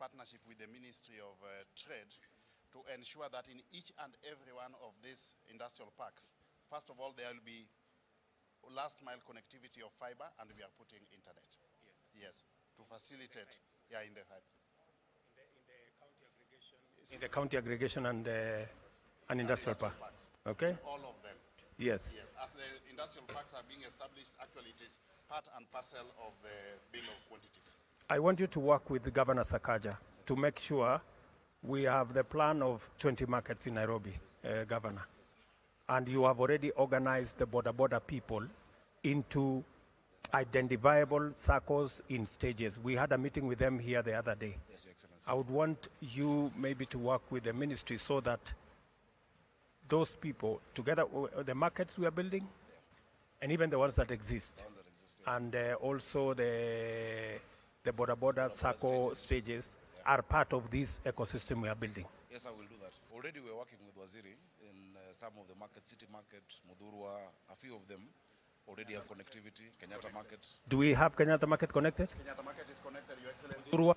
partnership with the Ministry of Trade to ensure that in each and every one of these industrial parks, first of all, there will be last mile connectivity of fiber, and we are putting internet. Yes, to facilitate, in the hub. In the county aggregation and industrial parks. Okay. All of them. Yes. Yes. As the industrial parks are being established, actually it is part and parcel of the bill of quantities. I want you to work with Governor Sakaja to make sure we have the plan of 20 markets in Nairobi, Governor. And you have already organized the border people into identifiable circles in stages. We had a meeting with them here the other day. Yes, Excellency. I would want you maybe to work with the ministry so that those people, together the markets we are building, and even the ones that exist, and also the border circle stages are part of this ecosystem we are building. Yes, I will do that. Already we're working with Waziri in some of the markets, City Market, Mudhurwa, a few of them already have connectivity. Kenyatta Market. Do we have Kenyatta Market connected? Kenyatta Market is connected, Your Excellency. Mudhurwa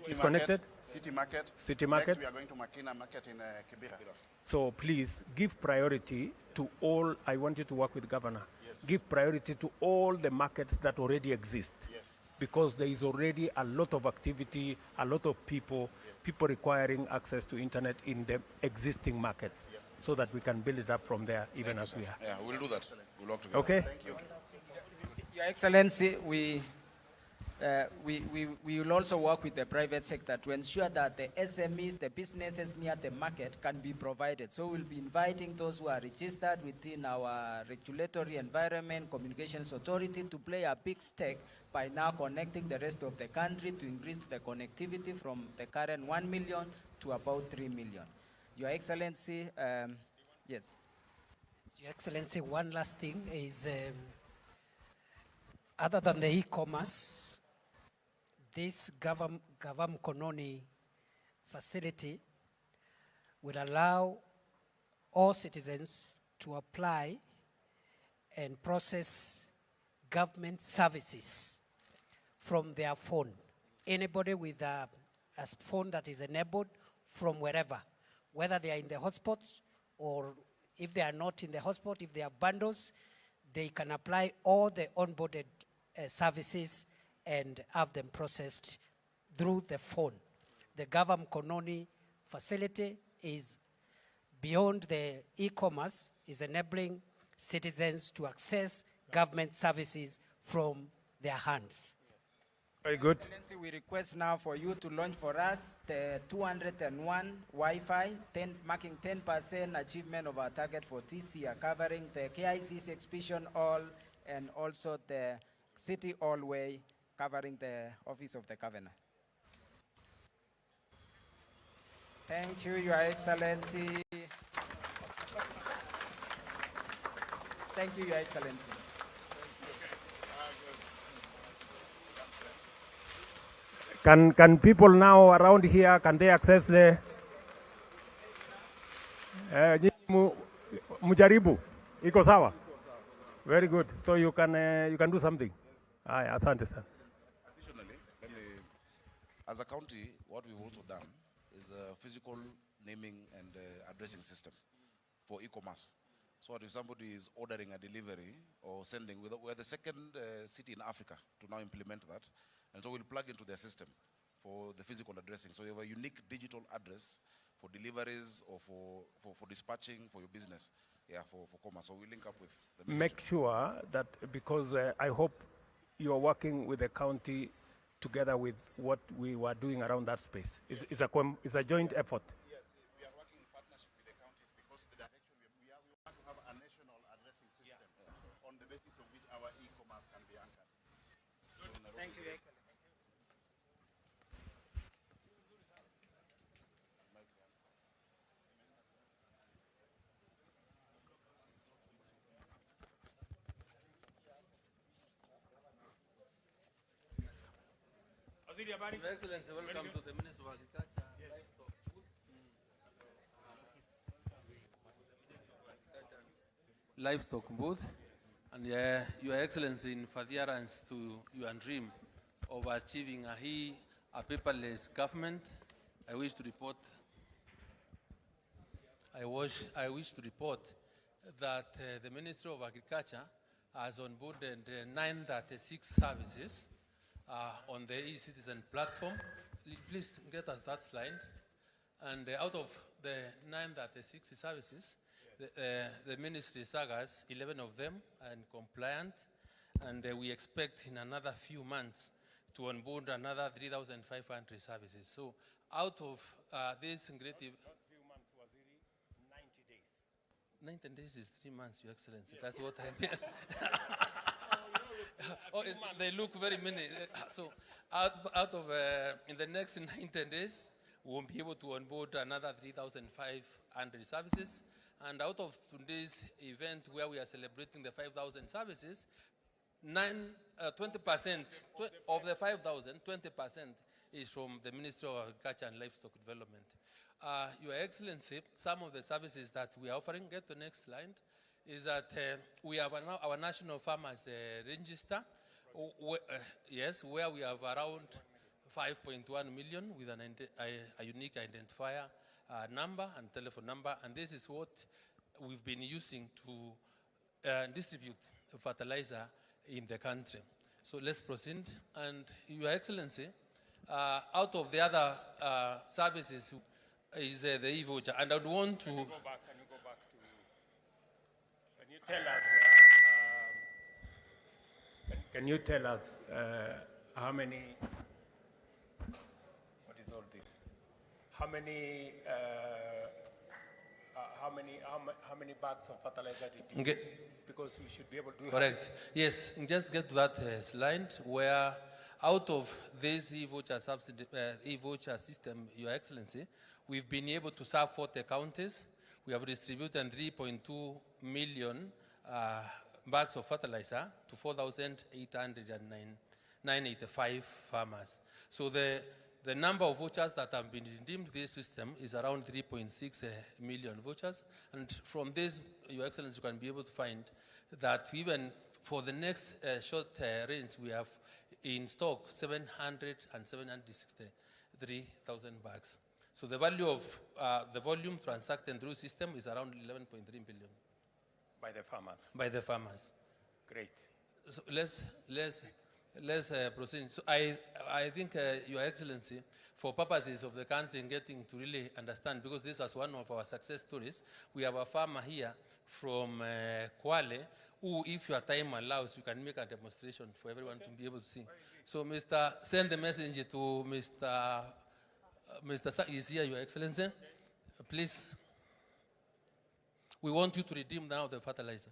is connected? City Market. City Market. Next we are going to Makina Market in Kibera. So please give priority to all. I want you to work with Governor. Yes. Give priority to all the markets that already exist. Yes. Because there is already a lot of activity, a lot of people, people requiring access to internet in the existing markets, so that we can build it up from there, even as we are. Yeah, we'll do that. We'll work together. Okay? Thank you. Your Excellency, we will also work with the private sector to ensure that the SMEs, the businesses near the market, can be provided. So we'll be inviting those who are registered within our regulatory environment, communications authority, to play a big stake by now connecting the rest of the country to increase the connectivity from the current 1 million to about 3 million. Your Excellency, yes. Your Excellency, one last thing is, other than the e-commerce, this Gavam Kononi facility will allow all citizens to apply and process government services from their phone. Anybody with a phone that is enabled from wherever, whether they are in the hotspot or if they are not in the hotspot, if they have bundles, they can apply all the onboarded services and have them processed through the phone. The Gavam Kononi facility is beyond the e-commerce, is enabling citizens to access government services from their hands. Very good. Excellency, we request now for you to launch for us the 201 Wi-Fi, marking 10% achievement of our target for this year, covering the KICC Exhibition Hall and also the City Hallway, covering the Office of the Governor. Thank you, Your Excellency. Thank you, Your Excellency. Can people now around here, can they access the mujaribu? Iko sawa? Very good. So you can do something. Asante sana. Additionally, as a county, what we've also done is a physical naming and addressing system for e-commerce. So if somebody is ordering a delivery or sending, we're the second city in Africa to now implement that. And so we'll plug into their system for the physical addressing. So you have a unique digital address for deliveries or for dispatching for your business, for commerce. So we link up with the ministry. Make sure that, because I hope you are working with the county together with what we were doing around that space. It's a joint effort. Yes, we are working in partnership with the counties because the direction we want to have a national addressing system on the basis of which our e-commerce can be anchored. Thank you, Your Excellency. Your Excellency, welcome to the Minister of Agriculture. Livestock booth, and Your Excellency, in furtherance to your dream of achieving a a paperless government. I wish to report that the Ministry of Agriculture has onboarded 936 services on the e-citizen platform. Please get us that slide. And out of the 936 services, the ministry SAGAs, 11 of them are compliant, and we expect in another few months to onboard another 3,500 services. So out of this great... Not few months, Waziri, 90 days. 90 days is 3 months, Your Excellency. That's what I mean. They look very many. So out of, in the next 90 days, we will be able to onboard another 3,500 services. And out of today's event where we are celebrating the 5,000 services, 20% of the 5,000, 20% is from the Ministry of Agriculture and Livestock Development. Your Excellency, some of the services that we are offering, get the next slide, is that we have our National Farmers Register, yes, where we have around 5.1 million with a unique identifier number and telephone number, and this is what we've been using to distribute fertilizer in the country. So let's proceed. And Your Excellency, out of the other services is the e-voucher, and I would want to... Can you go back to... Can you tell us... can you tell us how many... What is all this? How many bags of fertilizer did you... Okay. Because we should be able to... Correct. Yes, just get to that slide where out of this e-voucher subsidy, e-voucher system, Your Excellency, we've been able to serve 40 counties. We have distributed 3.2 million bags of fertilizer to 4,885 farmers. So the number of vouchers that have been redeemed in this system is around 3.6 million vouchers. And from this, Your Excellency, you can be able to find that even for the next short range, we have in stock 763,000 bags. So the value of the volume transacted through system is around 11.3 billion. By the farmers? By the farmers. Great. So let's proceed. So I think, Your Excellency, for purposes of the country getting to really understand, because this is one of our success stories, we have a farmer here from Kwale, who, if your time allows, you can make a demonstration for everyone to be able to see. So, send the message to Mr. Is here, Your Excellency. Please, we want you to redeem now the fertilizer.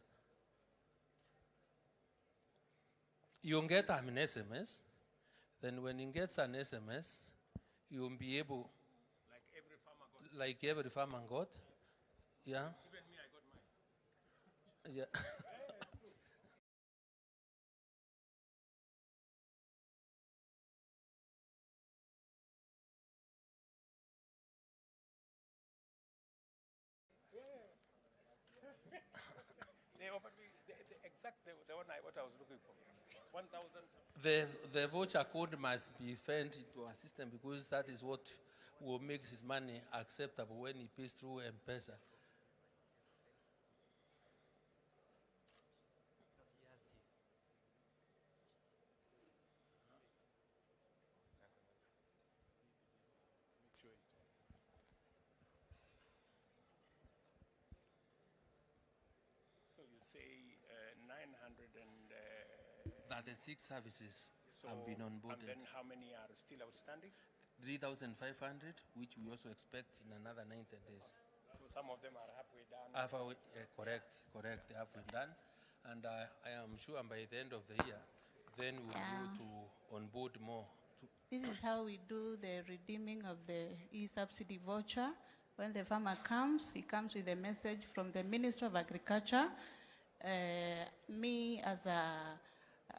You'll get an SMS. Then when he gets an SMS, you'll be able, like every farmer got. Yeah. Even me, I got mine. Yeah. The one what I was looking for. 1,000. The voucher code must be fed into our system because that is what will make his money acceptable when he pays through M-Pesa. So you say 36 services have been onboarded. And then how many are still outstanding? 3,500, which we also expect in another 90 days. So some of them are halfway done? Correct, halfway done. And I am sure by the end of the year, then we'll be able to onboard more. This is how we do the redeeming of the e-subsidy voucher. When the farmer comes, he comes with a message from the Ministry of Agriculture.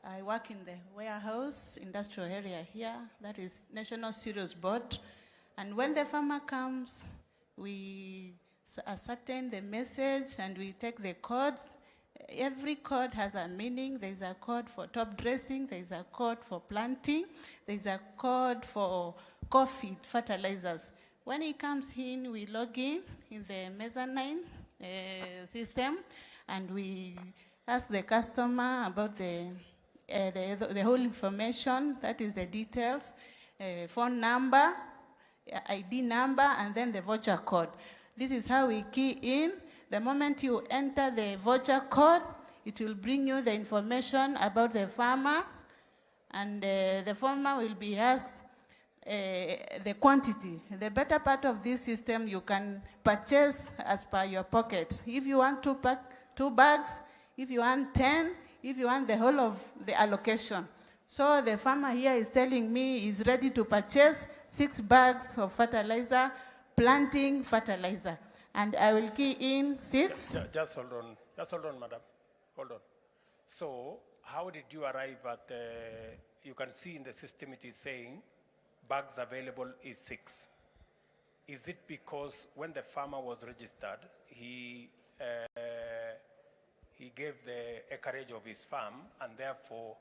I work in the warehouse industrial area here, that is National Cereals Board. And when the farmer comes, we ascertain the message and we take the codes. Every code has a meaning. There's a code for top dressing, there's a code for planting, there's a code for coffee fertilizers. When it comes in, we log in the mezzanine system, and we ask the customer about the whole information, that is the details, phone number, ID number, and then the voucher code. This is how we key in. The moment you enter the voucher code, it will bring you the information about the farmer, and the farmer will be asked the quantity. The better part of this system, you can purchase as per your pocket. If you want two bags, if you want 10, if you want the whole of the allocation. So the farmer here is telling me he's ready to purchase 6 bags of fertilizer, planting fertilizer. And I will key in 6. Just hold on, madam. Hold on. So, how did you arrive at, you can see in the system it is saying bags available is 6. Is it because when the farmer was registered, he gave the acreage of his farm, and therefore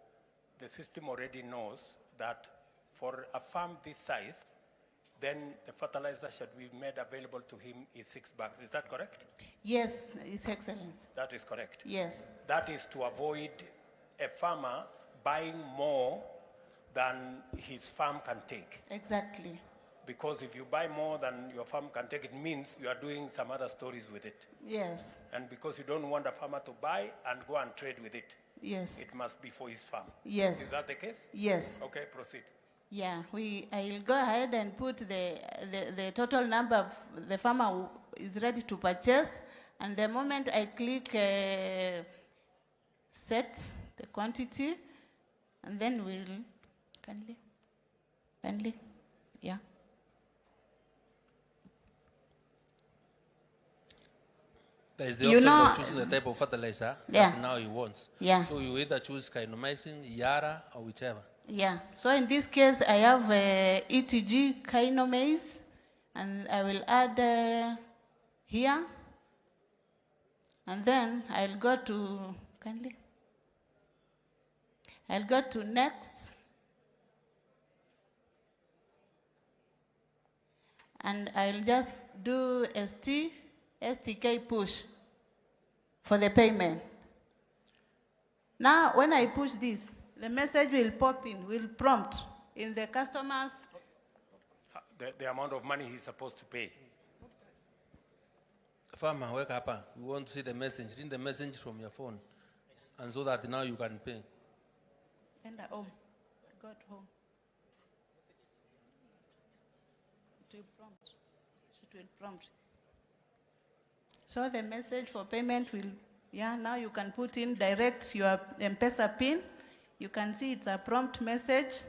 the system already knows that for a farm this size, then the fertilizer should be made available to him is 6 bags. Is that correct? Yes, His Excellency. That is correct. Yes. That is to avoid a farmer buying more than his farm can take. Exactly. Because if you buy more than your farm can take, it means you are doing some other stories with it. Yes. And because you don't want a farmer to buy and go and trade with it, yes, it must be for his farm. Yes. Is that the case? Yes. Okay, proceed. Yeah, I'll go ahead and put the total number of the farmer who is ready to purchase, and the moment I click set the quantity, and then we'll, kindly, yeah. There is the option of choosing the type of fertilizer that now he wants. Yeah. So you either choose Kinomycin, Yara, or whichever. Yeah, so in this case, I have ETG Kinomase, and I will add here, and then I'll go to, I'll go to next, and I'll just do STK push for the payment. Now, when I push this, the message will pop in, will prompt in the customer's... The amount of money he's supposed to pay. Farmer, wake up. We want to see the message. Read the message from your phone. And so that now you can pay. And home. I got home. It will prompt. It will prompt. So the message for payment will, now you can put in direct your M-Pesa PIN. You can see it's a prompt message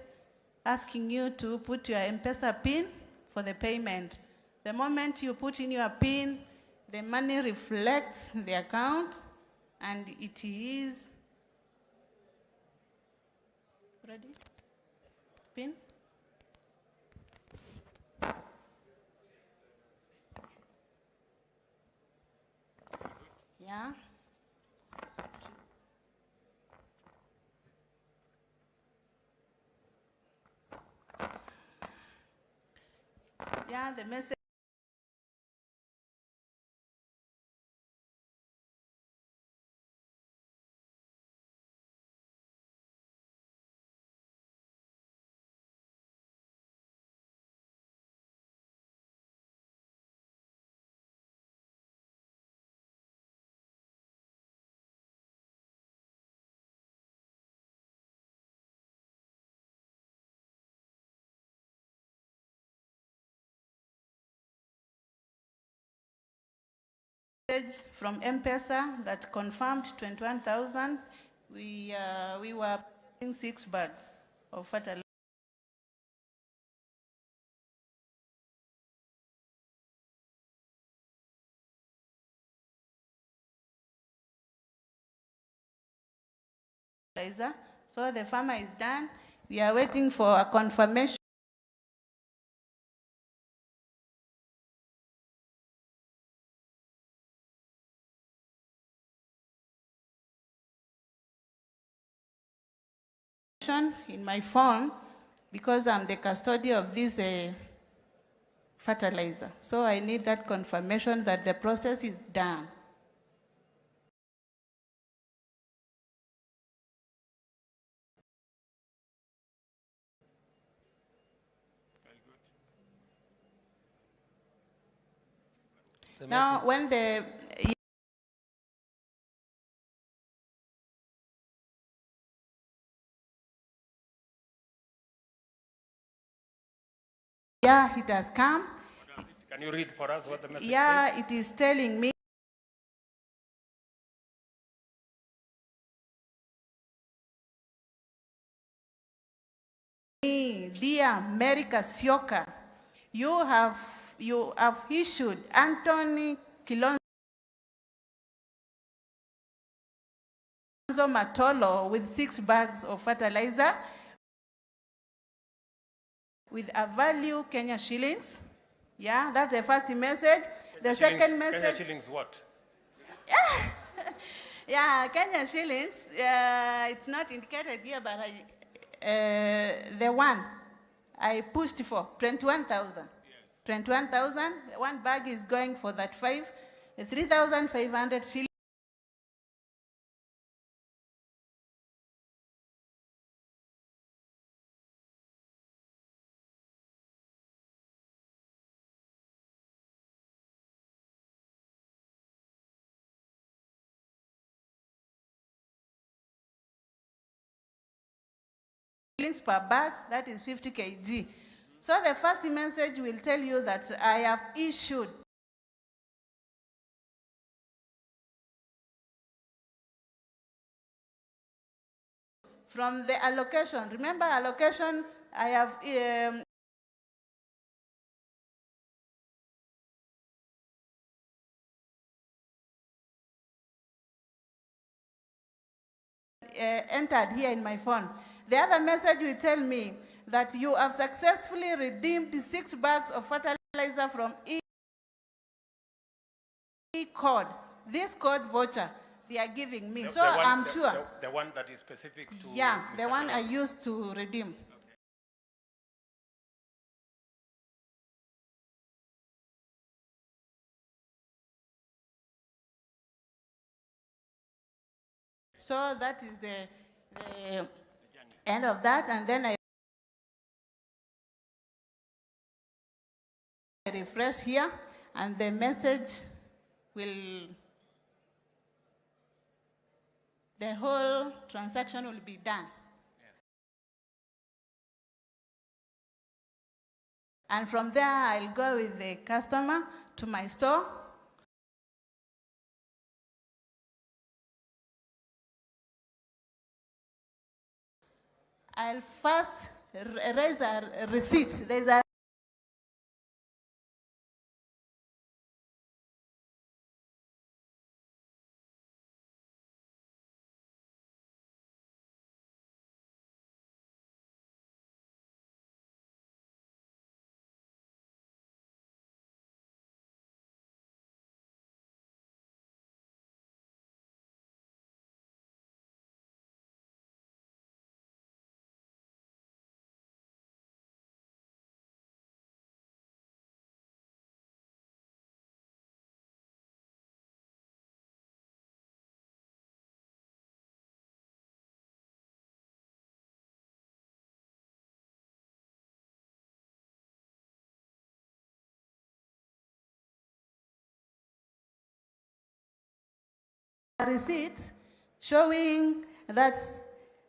asking you to put your M-Pesa PIN for the payment. The moment you put in your PIN, the money reflects the account, and it is ready. PIN. Yeah. Yeah, the message. From M-Pesa that confirmed 21,000. We were purchasing 6 bags of fertilizer. So the farmer is done. We are waiting for a confirmation. in my phone because I'm the custodian of this fertilizer. So I need that confirmation that the process is done. Now, when the yeah, it has come. Can you read for us what the message Yeah, says? it is telling me, dear Mary Kasioka, you have issued Anthony Kilonzo Matolo with 6 bags of fertilizer with a value Kenya shillings. Yeah, that's the first message. The second message. Kenya shillings what? Yeah, Kenya shillings. It's not indicated here, but the one I pushed for 21,000. Yes. 21,000. One bag is going for that 3,500 shillings. Per bag, that is 50 kg. So the first message will tell you that I have issued from the allocation. Remember allocation, I have entered here in my phone. The other message will tell me that you have successfully redeemed 6 bags of fertilizer from e-code. This code voucher they are giving me. So I'm sure. The one that is specific to... Yeah, the one I used to redeem. Okay. So that is the end of that, and then I refresh here, and the message will, the whole transaction will be done. Yes. And from there, I'll go with the customer to my store. I'll first raise a receipt. There's a receipt showing that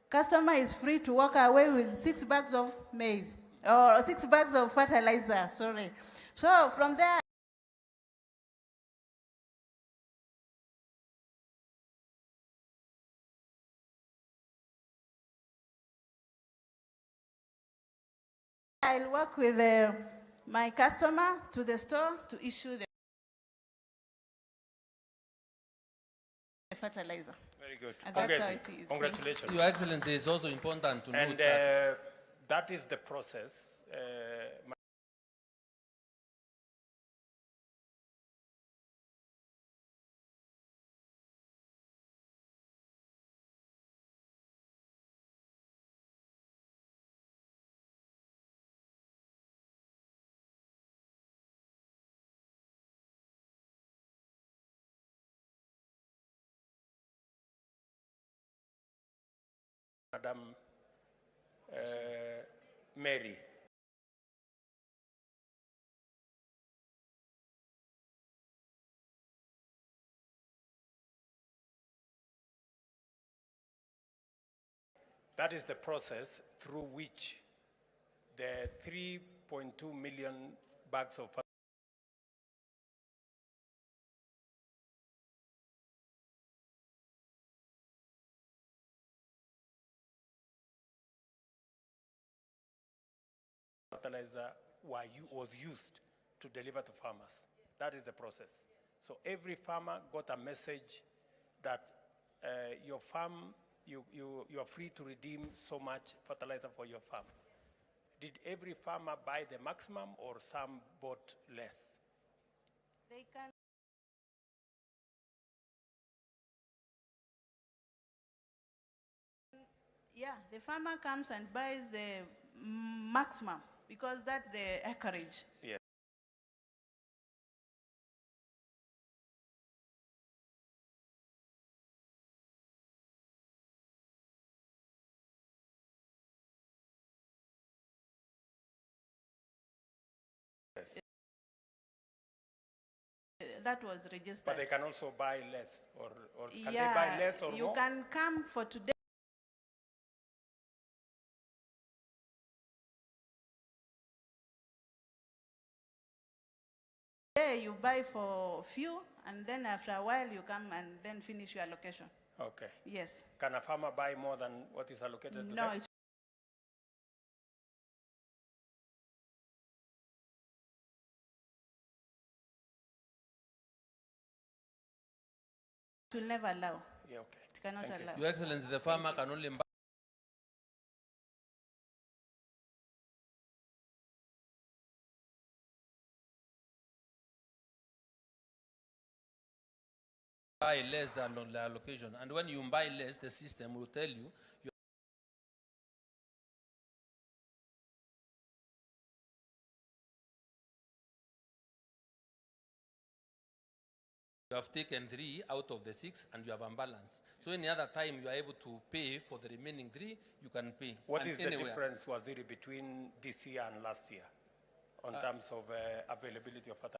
customer is free to walk away with 6 bags of maize or 6 bags of fertilizer, sorry. So from there, I'll work with my customer to the store to issue the fertilizer. Very good. And that's how it is. Congratulations. Your Excellency, it's also important to note that is the process. Madam Mary. That is the process through which the 3.2 million bags of fertilizer was used to deliver to farmers. That is the process. So every farmer got a message that your farm, you are free to redeem so much fertilizer for your farm. Did every farmer buy the maximum or some bought less? They can. Yeah, the farmer comes and buys the maximum because that's the acreage. Yes. That was registered. But they can also buy less, or can Yeah, they buy less or you more? can come for today. Today you buy for few, and then after a while you come and then finish your allocation. Okay. Yes. Can a farmer buy more than what is allocated to No, them? it will never allow. Yeah, okay. It cannot Thank you. allow. Your Excellency, the farmer can only buy less than on the allocation. And when you buy less, the system will tell you you have taken 3 out of the 6 and you have unbalanced. So any other time you are able to pay for the remaining 3, you can pay. What And is the anywhere. difference, Waziri, between this year and last year on terms of availability of fertilizer?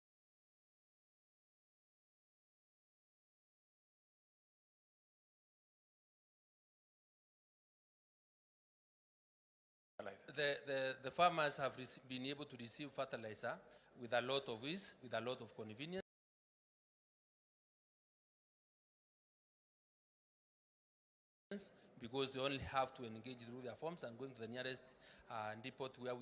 The farmers have been able to receive fertilizer with a lot of ease, with a lot of convenience. Because they only have to engage through their forms and going to the nearest depot where we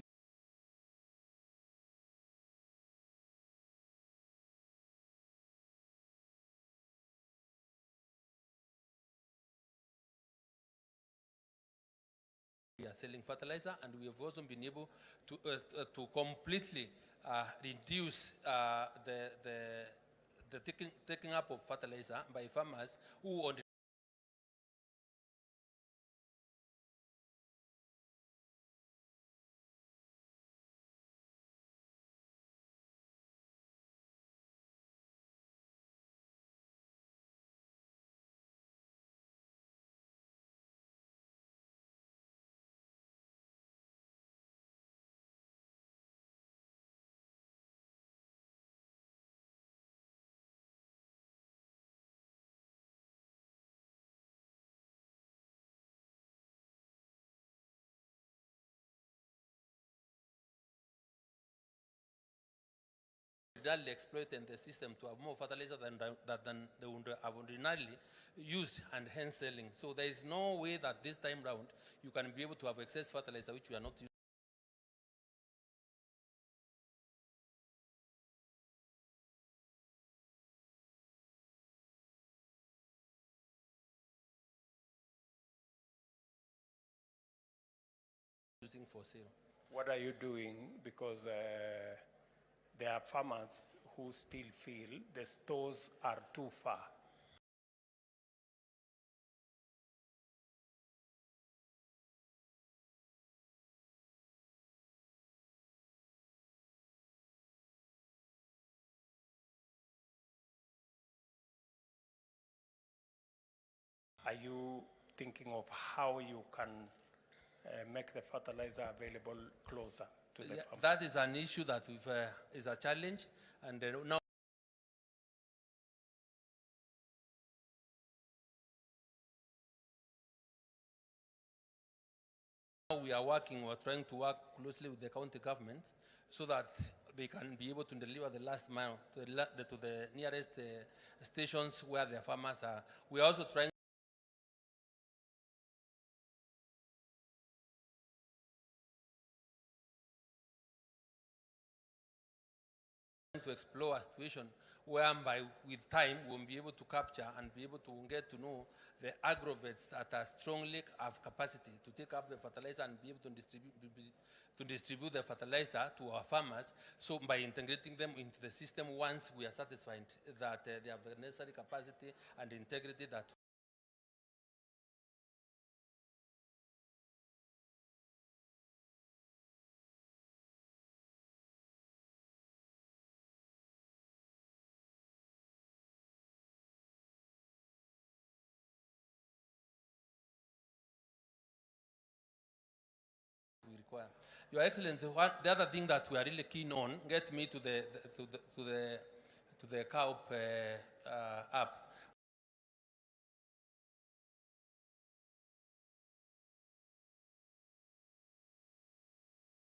are selling fertilizer, and we have also been able to completely reduce the taking up of fertilizer by farmers who on exploiting the system to have more fertilizer than they would have ordinarily used and hence selling. So there is no way that this time round you can be able to have excess fertilizer which we are not using. Using for sale. What are you doing? Because there are farmers who still feel the stores are too far. Are you thinking of how you can make the fertilizer available closer to the farm. That is an issue that is a challenge, and now we are trying to work closely with the county government so that they can be able to deliver the last mile to the nearest stations where their farmers are. We are also trying to explore a situation whereby with time we'll be able to capture and be able to get to know the agrovets that are strongly have capacity to take up the fertilizer and be able to distribute the fertilizer to our farmers. So by integrating them into the system, once we are satisfied that they have the necessary capacity and integrity that we require. Your Excellency, the other thing that we are really keen on, get me to the KICC app.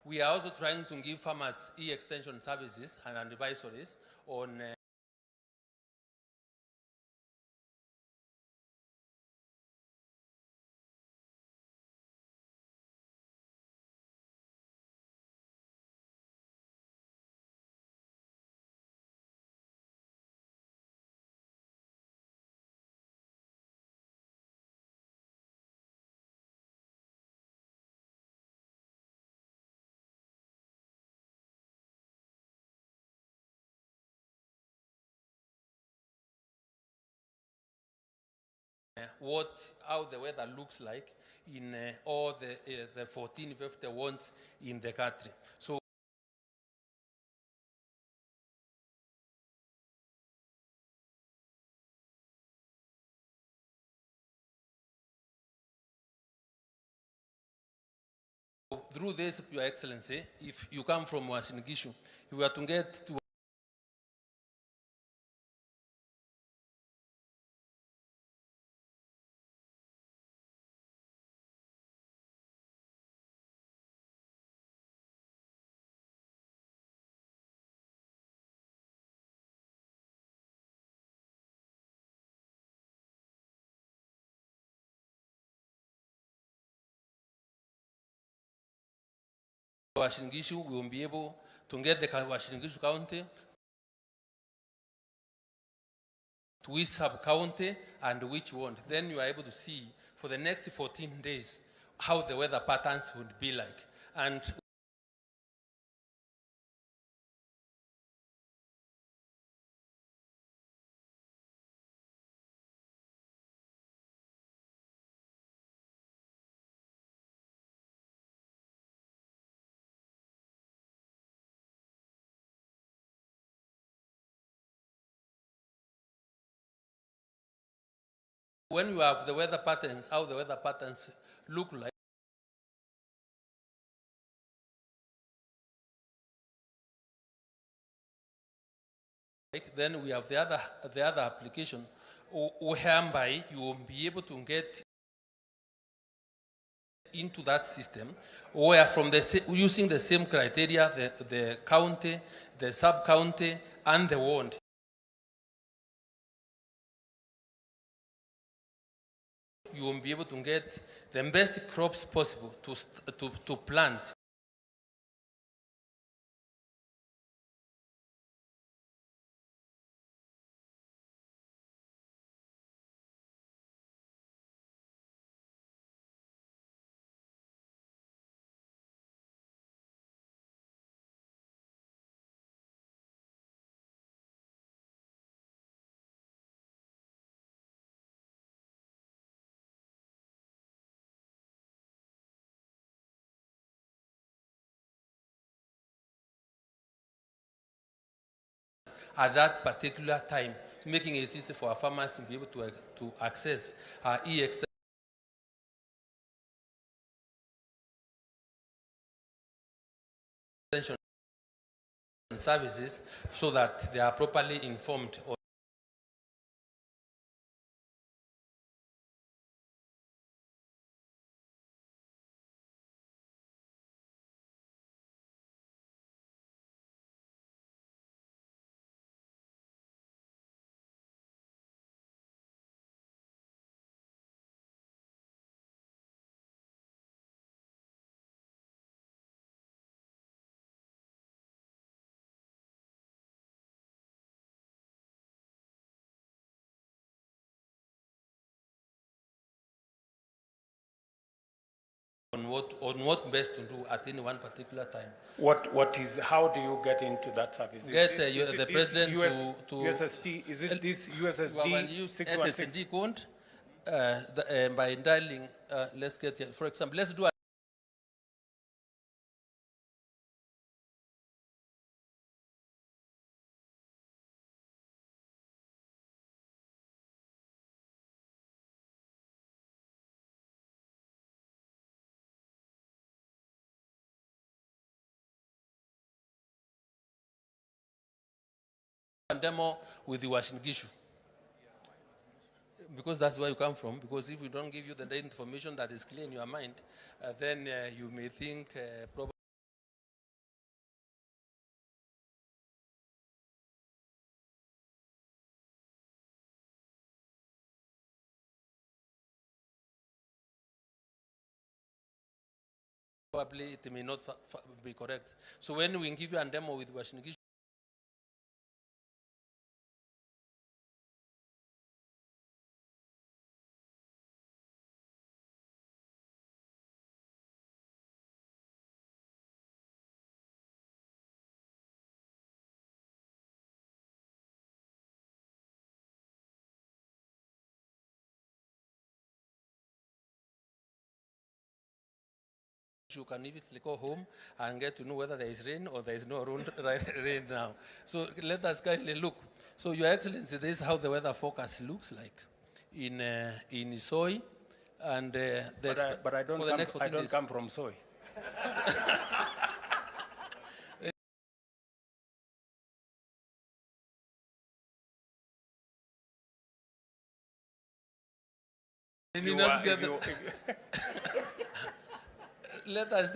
We are also trying to give farmers e-extension services and advisories on how the weather looks like in all the 14, 50 ones in the country. So through this, Your Excellency, if you come from Uasin Gishu, if we are to get to Uasin Gishu, we will be able to get the Uasin Gishu County to which sub-county and which won't. Then you are able to see for the next 14 days how the weather patterns would be like. And when you have the weather patterns, how the weather patterns look like, then we have the other application whereby you will be able to get into that system where from using the same criteria, the county, the sub-county, and the ward. You will be able to get the best crops possible to plant. At that particular time, making it easy for our farmers to be able to access e-extension services so that they are properly informed. On what best to do at any one particular time. How do you get into that service? Get the president to USSD, is it this USSD? Well, use SSD code by dialing, let's get here. For example, let's do a demo with the Washington issue. Because that's where you come from. Because if we don't give you the information that is clear in your mind, then you may think probably it may not be correct. So when we give you a demo with Washington issue, you can immediately go home and get to know whether there is rain or there is no rain now. So let us kindly look. So, Your Excellency, this is how the weather forecast looks like in Soy, and but I don't come from Soy. Let us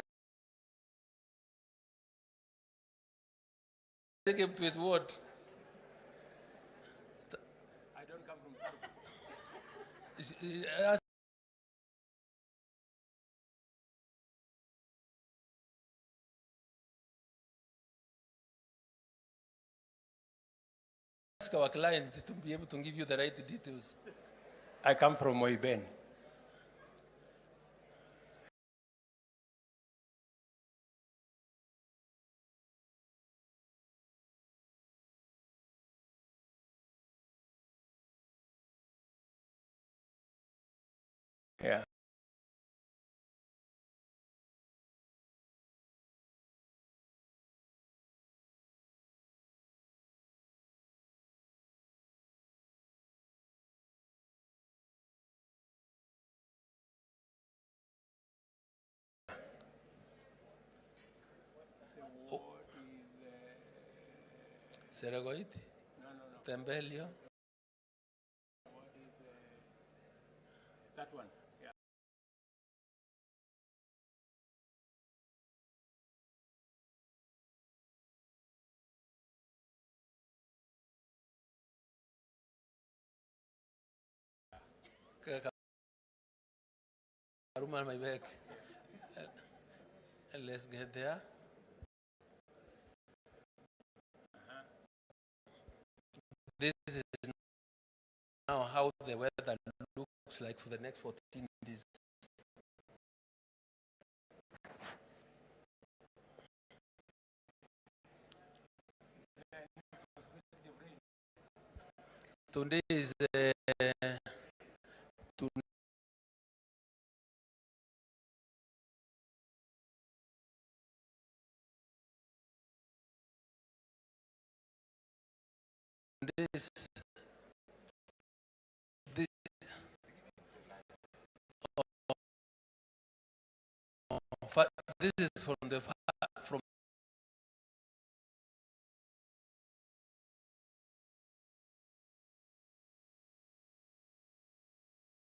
take him to his word. I don't come from ask our client to be able to give you the right details. I come from Moiben. Yeah. Seragoit? No. Tembelio? That one. Yeah. Karuma my back. Let's get there. This is now how the weather looks like for the next 14 days. Today is this is from the